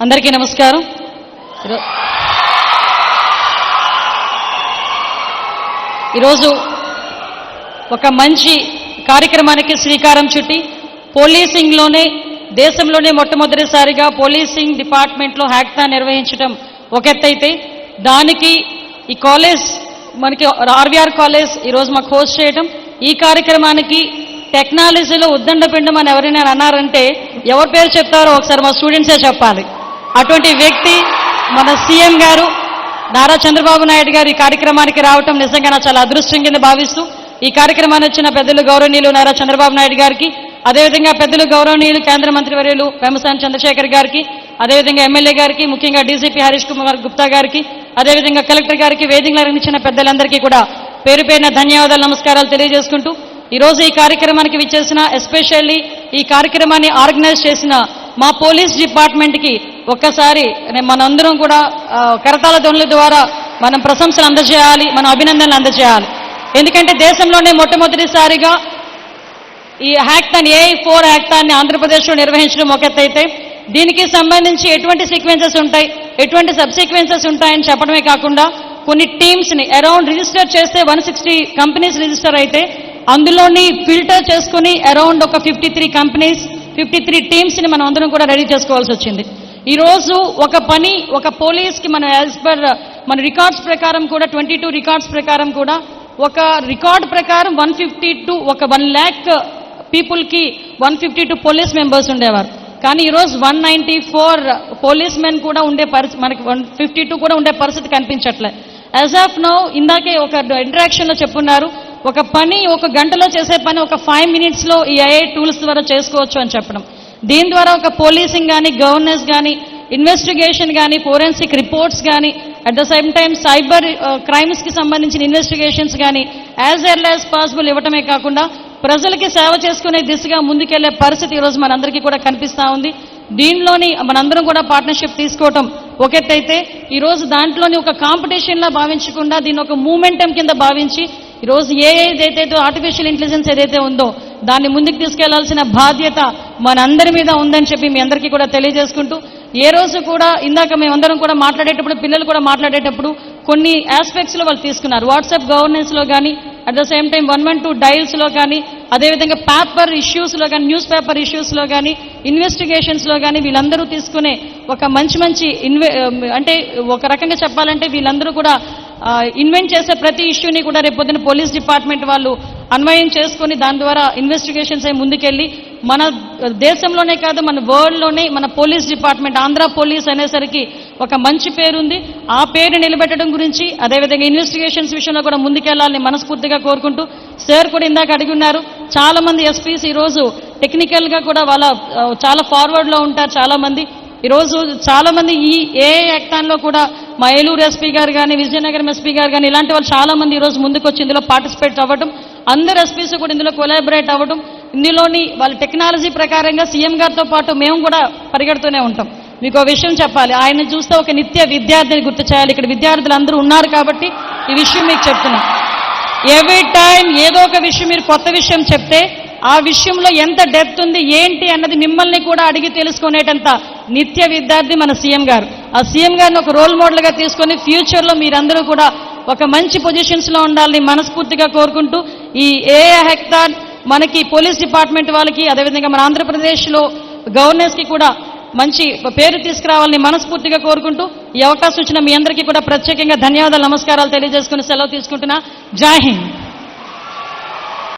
అందరికీ నమస్కారం. ఈరోజు ఒక మంచి కార్యక్రమానికి శ్రీకారం చుట్టి పోలీసింగ్లోనే దేశంలోనే మొట్టమొదటిసారిగా పోలీసింగ్ డిపార్ట్మెంట్లో హ్యాకథాన్ నిర్వహించడం ఒక ఎత్తైతే, దానికి ఈ కాలేజ్ మనకి ఆర్వీఆర్ కాలేజ్ ఈరోజు మాకు హోస్ట్ చేయడం, ఈ కార్యక్రమానికి టెక్నాలజీలో ఉద్దండపిండం అని ఎవరైనా అన్నారంటే ఎవరి పేరు చెప్తారో ఒకసారి మా స్టూడెంట్సే చెప్పాలి. అటువంటి వ్యక్తి మన సీఎం గారు నారా చంద్రబాబు నాయుడు గారు ఈ కార్యక్రమానికి రావటం నిజంగా నా చాలా అదృష్టం కింద భావిస్తూ, ఈ కార్యక్రమాన్ని వచ్చిన పెద్దలు గౌరవనీయులు నారా చంద్రబాబు నాయుడు గారికి, అదేవిధంగా పెద్దలు గౌరవనీయులు కేంద్ర మంత్రివర్యులు పెమ్మసాని చంద్రశేఖర్ గారికి, అదేవిధంగా ఎమ్మెల్యే గారికి, ముఖ్యంగా డీజీపీ హరీష్ కుమార్ గుప్తా గారికి, అదేవిధంగా కలెక్టర్ గారికి, వేదికలు అలంకరించిన పెద్దలందరికీ కూడా పేరు పేరున ధన్యవాదాలు, నమస్కారాలు తెలియజేసుకుంటూ, ఈరోజు ఈ కార్యక్రమానికి విచ్చేసిన, ఎస్పెషల్లీ ఈ కార్యక్రమాన్ని ఆర్గనైజ్ చేసిన మా పోలీస్ డిపార్ట్మెంట్కి ఒక్కసారి మనందరం కూడా కరతాళ ధ్వనుల ద్వారా మనం ప్రశంసలు అందజేయాలి, మనం అభినందనలు అందజేయాలి. ఎందుకంటే దేశంలోనే మొట్టమొదటిసారిగా ఈ హ్యాకథాన్ AI4 హ్యాకథాన్ని ఆంధ్రప్రదేశ్లో నిర్వహించడం ఒక ఎత్తైతే, దీనికి సంబంధించి ఎటువంటి సీక్వెన్సెస్ ఉంటాయి, ఎటువంటి సబ్ సీక్వెన్సెస్ ఉంటాయని చెప్పడమే కాకుండా కొన్ని టీమ్స్ని అరౌండ్ రిజిస్టర్ చేస్తే 160 కంపెనీస్ రిజిస్టర్ అయితే అందులోని ఫిల్టర్ చేసుకుని అరౌండ్ ఒక 53 కంపెనీస్ 53 టీమ్స్ని మనం అందరం కూడా రెడీ చేసుకోవాల్సి వచ్చింది. ఈరోజు ఒక పని ఒక పోలీస్కి మనం యాజ్ పర్ మన రికార్డ్స్ ప్రకారం కూడా 22 రికార్డ్స్ ప్రకారం కూడా ఒక రికార్డ్ ప్రకారం 152 ఒక 1 lakh పీపుల్కి 152 పోలీస్ మెంబర్స్ ఉండేవారు. కానీ ఈరోజు 194 పోలీస్ మెన్ కూడా ఉండే పరిస్థితి, మనకి 152 కూడా ఉండే పరిస్థితి కనిపించట్లే. యాజ్ ఆఫ్ నౌ ఇందాకే ఒక ఇంటరాక్షన్లో చెప్పున్నారు, ఒక పని ఒక గంటలో చేసే పని ఒక 5 minutesలో ఈ AI టూల్స్ ద్వారా చేసుకోవచ్చు అని చెప్పడం. దీని ద్వారా ఒక పోలీసింగ్ కానీ, గవర్నెన్స్ కానీ, ఇన్వెస్టిగేషన్ కానీ, ఫోరెన్సిక్ రిపోర్ట్స్ కానీ, at the same time cyber క్రైమ్స్కి సంబంధించిన ఇన్వెస్టిగేషన్స్ కానీ యాజ్ ఎర్లీ యాజ్ పాసిబుల్ ఇవ్వటమే కాకుండా ప్రజలకి సేవ చేసుకునే దిశగా ముందుకెళ్లే పరిస్థితి ఈరోజు మనందరికీ కూడా కనిపిస్తూ ఉంది. దీనిలోని మనందరం కూడా పార్ట్నర్షిప్ తీసుకోవటం ఒక ఎత్తైతే, ఈరోజు దాంట్లోని ఒక కాంపిటీషన్లా భావించకుండా దీన్ని ఒక మూమెంటం కింద భావించి ఈరోజు ఏదైతే ఆర్టిఫిషియల్ ఇంటెలిజెన్స్ ఏదైతే ఉందో దాన్ని ముందుకు తీసుకెళ్లాల్సిన బాధ్యత మనందరి మీద ఉందని చెప్పి మీ అందరికీ కూడా తెలియజేసుకుంటూ, ఏ రోజు కూడా ఇందాక మేమందరం కూడా మాట్లాడేటప్పుడు, పిల్లలు కూడా మాట్లాడేటప్పుడు కొన్ని ఆస్పెక్ట్స్లో వాళ్ళు తీసుకున్నారు. వాట్సాప్ గవర్నెన్స్లో కానీ, అట్ ద సేమ్ టైం 112 డైల్స్లో కానీ, అదేవిధంగా పేపర్ ఇష్యూస్లో కానీ, న్యూస్ పేపర్ ఇష్యూస్లో కానీ, ఇన్వెస్టిగేషన్స్లో కానీ వీళ్ళందరూ తీసుకునే ఒక మంచి అంటే ఒక రకంగా చెప్పాలంటే వీళ్ళందరూ కూడా ఇన్వెంట్ చేసే ప్రతి ఇష్యూని కూడా రేపొద్దున పోలీస్ డిపార్ట్మెంట్ వాళ్ళు అన్వయం చేసుకొని దాని ద్వారా ఇన్వెస్టిగేషన్స్ అయి ముందుకెళ్ళి మన దేశంలోనే కాదు మన వరల్డ్లోనే మన పోలీస్ డిపార్ట్మెంట్ ఆంధ్ర పోలీస్ అనేసరికి ఒక మంచి పేరుంది. ఆ పేరు నిలబెట్టడం గురించి, అదేవిధంగా ఇన్వెస్టిగేషన్స్ విషయంలో కూడా ముందుకెళ్లాలని మనస్ఫూర్తిగా కోరుకుంటూ, సార్ కూడా ఇందాక అడిగి ఉన్నారు, చాలా మంది ఎస్పీస్ ఈరోజు టెక్నికల్గా కూడా వాళ్ళ చాలా ఫార్వర్డ్లో ఉంటారు. చాలామంది ఈరోజు చాలామంది ఈ AI హ్యాకథాన్లో కూడా మా ఏలూరు ఎస్పీ గారు కానీ, విజయనగరం ఎస్పీ గారు కానీ ఇలాంటి వాళ్ళు చాలామంది ఈరోజు ముందుకు వచ్చి ఇందులో పార్టిసిపేట్ అవ్వడం, అందరు ఎస్పీస్ కూడా ఇందులో కొలాబరేట్ అవ్వడం, ఇందులోని వాళ్ళ టెక్నాలజీ ప్రకారంగా సీఎం గారితో పాటు మేము కూడా పరిగెడుతూనే ఉంటాం. మీకు విషయం చెప్పాలి, ఆయన చూస్తే ఒక నిత్య విద్యార్థిని గుర్తు చేయాలి. ఇక్కడ విద్యార్థులు అందరూ ఉన్నారు కాబట్టి ఈ విషయం మీకు చెప్తున్నాం. ఎవ్రీ టైం ఏదో ఒక విషయం మీరు కొత్త విషయం చెప్తే ఆ విషయంలో ఎంత డెప్త్ ఉంది ఏంటి అన్నది మిమ్మల్ని కూడా అడిగి తెలుసుకునేటంత నిత్య విద్యార్థి మన సీఎం గారు. ఆ సీఎం గారిని ఒక రోల్ మోడల్గా తీసుకొని ఫ్యూచర్లో మీరందరూ కూడా ఒక మంచి పొజిషన్స్లో ఉండాలని మనస్ఫూర్తిగా కోరుకుంటూ, ఈ AI హ్యాకథాన్ మనకి పోలీస్ డిపార్ట్మెంట్ వాళ్ళకి, అదేవిధంగా మన ఆంధ్రప్రదేశ్లో గవర్నెన్స్కి కూడా మంచి పేరు తీసుకురావాలని మనస్ఫూర్తిగా కోరుకుంటూ, ఈ అవకాశం ఇచ్చిన మీ అందరికీ కూడా ప్రత్యేకంగా ధన్యవాదాలు, నమస్కారాలు తెలియజేసుకుని సెలవు తీసుకుంటున్నా. జై హింద్.